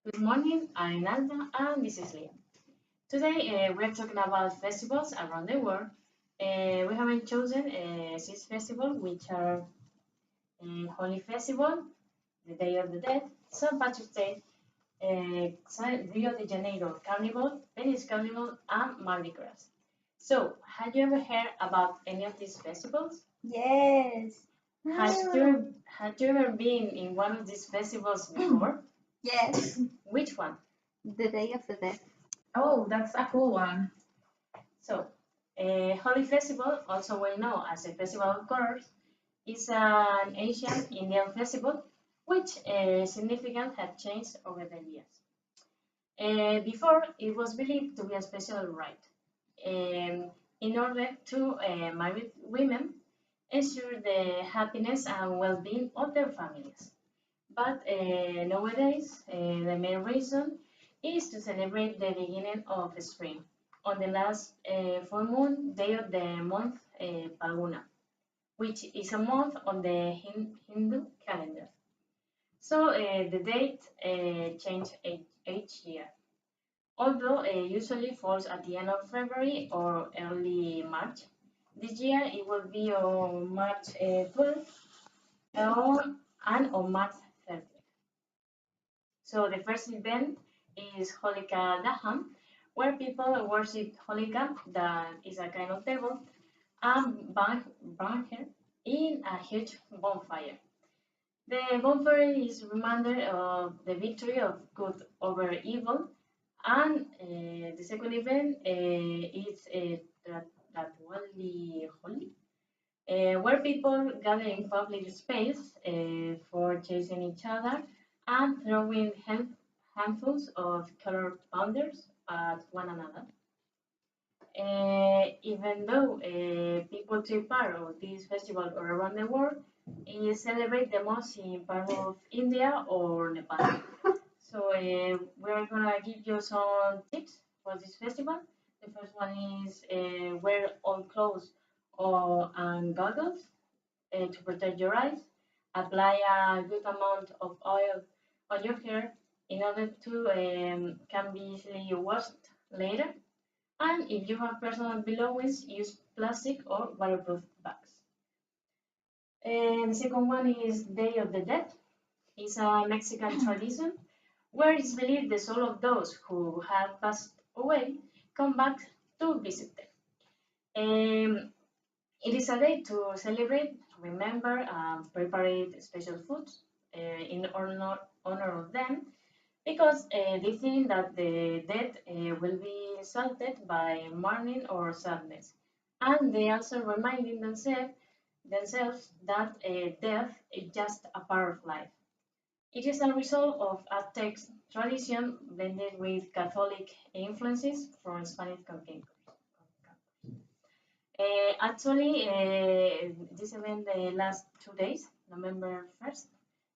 Good morning, I'm Alda and this is Leah. Today we're talking about festivals around the world. We haven't chosen 6 festivals, which are Holy Festival, the Day of the Dead, St. Patrick's Day, Rio de Janeiro Carnival, Venice Carnival, and Mardi Gras. So, have you ever heard about any of these festivals? Yes. Had you ever been in one of these festivals before? Yes. Which one? The Day of the Dead. Oh, that's a cool one. So, Holy Festival, also well known as the Festival of Colors, is an ancient Indian festival which significant had changed over the years. Before, it was believed to be a special rite in order to married women ensure the happiness and well-being of their families. But nowadays, the main reason is to celebrate the beginning of spring on the last full moon day of the month Phalguna, which is a month on the Hindu calendar. So the date changes each year, although usually falls at the end of February or early March. This year it will be on March 12th and on March 30th. So the first event is Holika Dahan, where people worship Holika, that is a kind of devil, and burn her in a huge bonfire. The bonfire is a reminder of the victory of good over evil, and the second event is Ratwali Holi, where people gather in public space for chasing each other and throwing handfuls of colored powders at one another. Even though people take part of this festival all around the world, it celebrate the most in part of India or Nepal. So we're gonna give you some tips for this festival. The first one is wear all clothes and goggles to protect your eyes. Apply a good amount of oil on your hair in order to can be easily washed later. And if you have personal belongings, use plastic or waterproof bags. And the second one is Day of the Dead. It's a Mexican tradition where it's believed the soul of those who have passed away come back to visit them. It is a day to celebrate, remember, and prepare special foods in honor of them because they think that the dead will be salted by mourning or sadness. And they also reminding themselves that death is just a part of life. It is a result of Aztec tradition blended with Catholic influences from Spanish conquistadors. This event lasts 2 days, November 1st,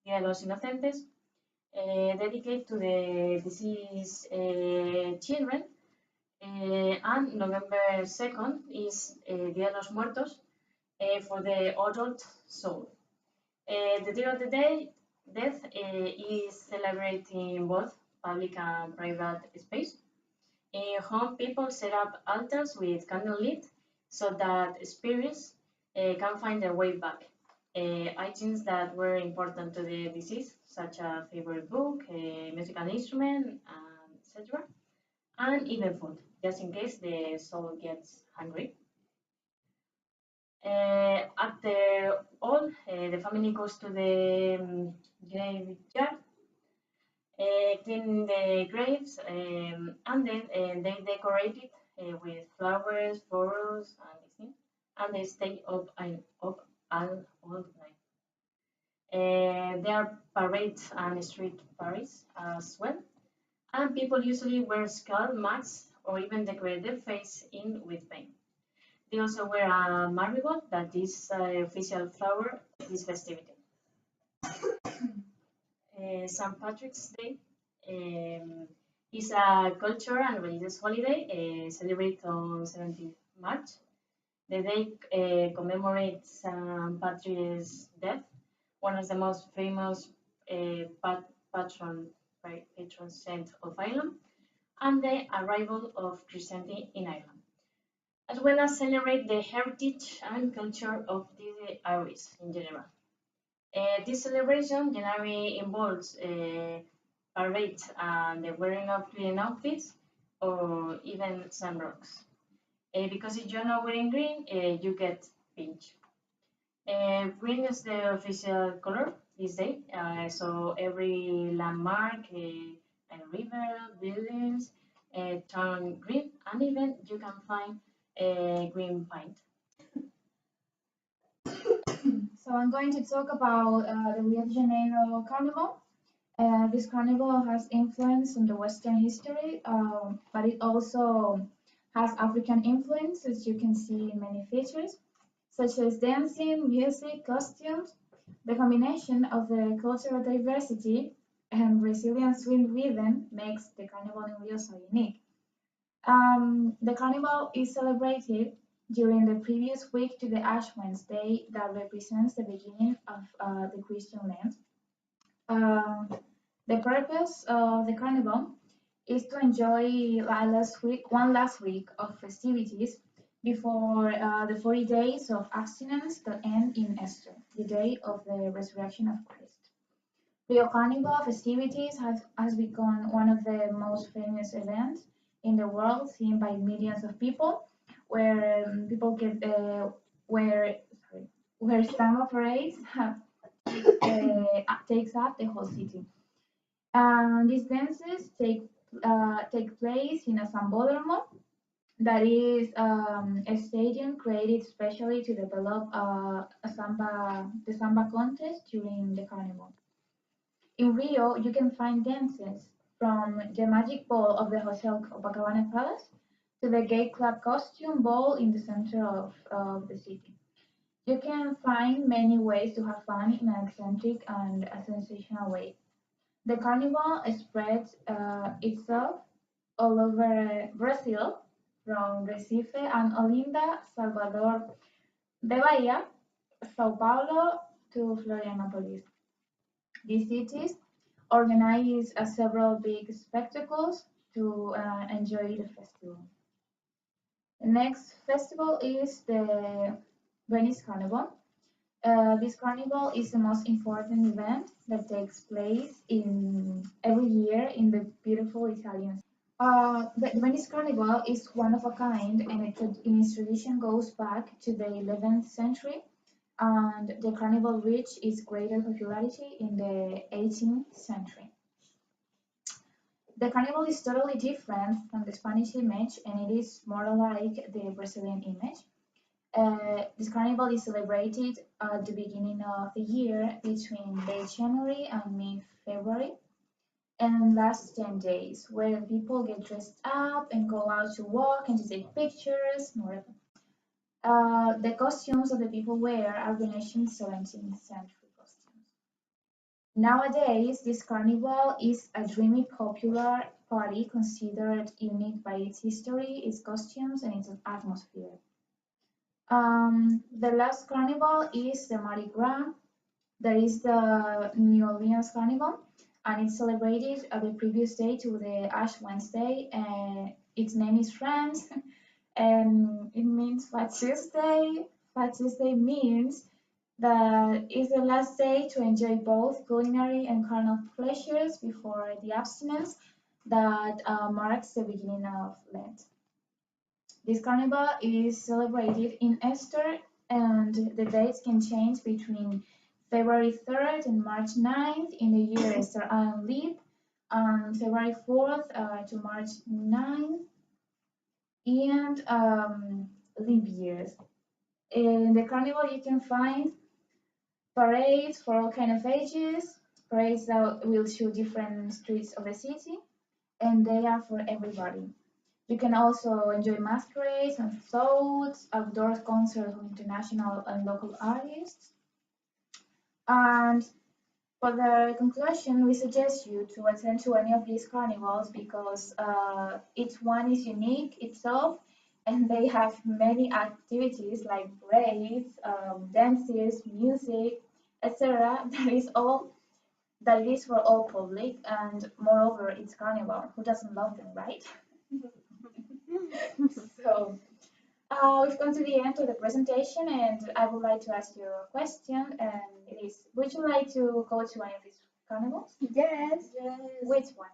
Dia de los Inocentes, dedicated to the deceased children, and November 2nd is Dia de los Muertos for the adult soul. The Day of the Death is celebrated in both public and private space. In home, people set up altars with candlelit so that spirits can find their way back. Items that were important to the deceased, such as favorite book, musical instrument, etc., and even food, just in case the soul gets hungry. After all, the family goes to the graveyard, clean the graves, and then they decorate it with flowers, photos, and this thing, and they stay up all night. There are parades and street parties as well, and people usually wear skull masks or even decorate their face in with paint. They also wear a marigold, that is official flower of this festivity. St. Patrick's Day is a cultural and religious holiday celebrated on 17th March. The day commemorates St. Patrick's death, one of the most famous patron saint of Ireland, and the arrival of Christianity in Ireland, as well as celebrate the heritage and culture of the Irish in general. This celebration generally involves parades and the wearing of green outfits or even sunrocks. Because if you're not wearing green, you get pink. Green is the official color this day, so every landmark, a river, buildings, turn green, and even you can find a green paint. So I'm going to talk about the Rio de Janeiro Carnival. This carnival has influence on the Western history, but it also has African influence, as you can see in many features, such as dancing, music, costumes. The combination of the cultural diversity and Brazilian swing rhythm makes the carnival in Rio so unique. The carnival is celebrated during the previous week to the Ash Wednesday that represents the beginning of the Christian Lent. The purpose of the carnival is to enjoy one last week of festivities before the 40 days of abstinence that end in Easter, the day of the resurrection of Christ. Rio Carnival festivities has become one of the most famous events in the world, seen by millions of people, where people get where samba parades takes up the whole city. And these dances take place in a sambódromo, that is a stadium created specially to develop the samba contest during the carnival. In Rio, you can find dances from the magic ball of the Hotel Copacabana Palace to the gay club costume ball in the center of the city. You can find many ways to have fun in an eccentric and a sensational way. The carnival spreads itself all over Brazil, from Recife and Olinda, Salvador de Bahia, Sao Paulo to Florianopolis. These cities organize several big spectacles to enjoy the festival. The next festival is the Venice Carnival. This carnival is the most important event that takes place in every year in the beautiful Italian. The Venice Carnival is one of a kind, and its tradition goes back to the 11th century, and the carnival reached its greater popularity in the 18th century. The carnival is totally different from the Spanish image, and it is more like the Brazilian image. This carnival is celebrated at the beginning of the year between late January and mid-February and lasts 10 days, where people get dressed up and go out to walk and to take pictures and whatever. The costumes that the people wear are Venetian 17th century costumes. Nowadays, this carnival is a dreamy popular party considered unique by its history, its costumes, and its atmosphere. The last carnival is the Mardi Gras. There is the New Orleans Carnival, and it's celebrated the previous day to the Ash Wednesday. Its name is French, and it means Fat Tuesday. Fat Tuesday means that it's the last day to enjoy both culinary and carnal pleasures before the abstinence that marks the beginning of Lent. This carnival is celebrated in Easter, and the dates can change between February 3rd and March 9th in the year Easter Island Leap, and February 4th to March 9th, and leap years. In the carnival, you can find parades for all kinds of ages, parades that will show different streets of the city, and they are for everybody. You can also enjoy masquerades and floats, outdoor concerts with international and local artists. And for the conclusion, we suggest you to attend to any of these carnivals because each one is unique itself, and they have many activities like parades, dances, music, etc. That is all that it is for all public, and moreover, it's carnival. Who doesn't love them, right? So, we've come to the end of the presentation, and I would like to ask you a question, and it is, would you like to go to any of these carnivals? Yes. Yes. Which one?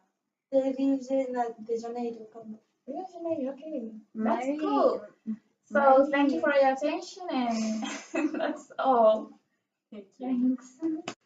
The Rio de Janeiro. Rio de Janeiro, okay. That's Mary. cool. So, thank you for your attention, and that's all. Thank you. Thanks.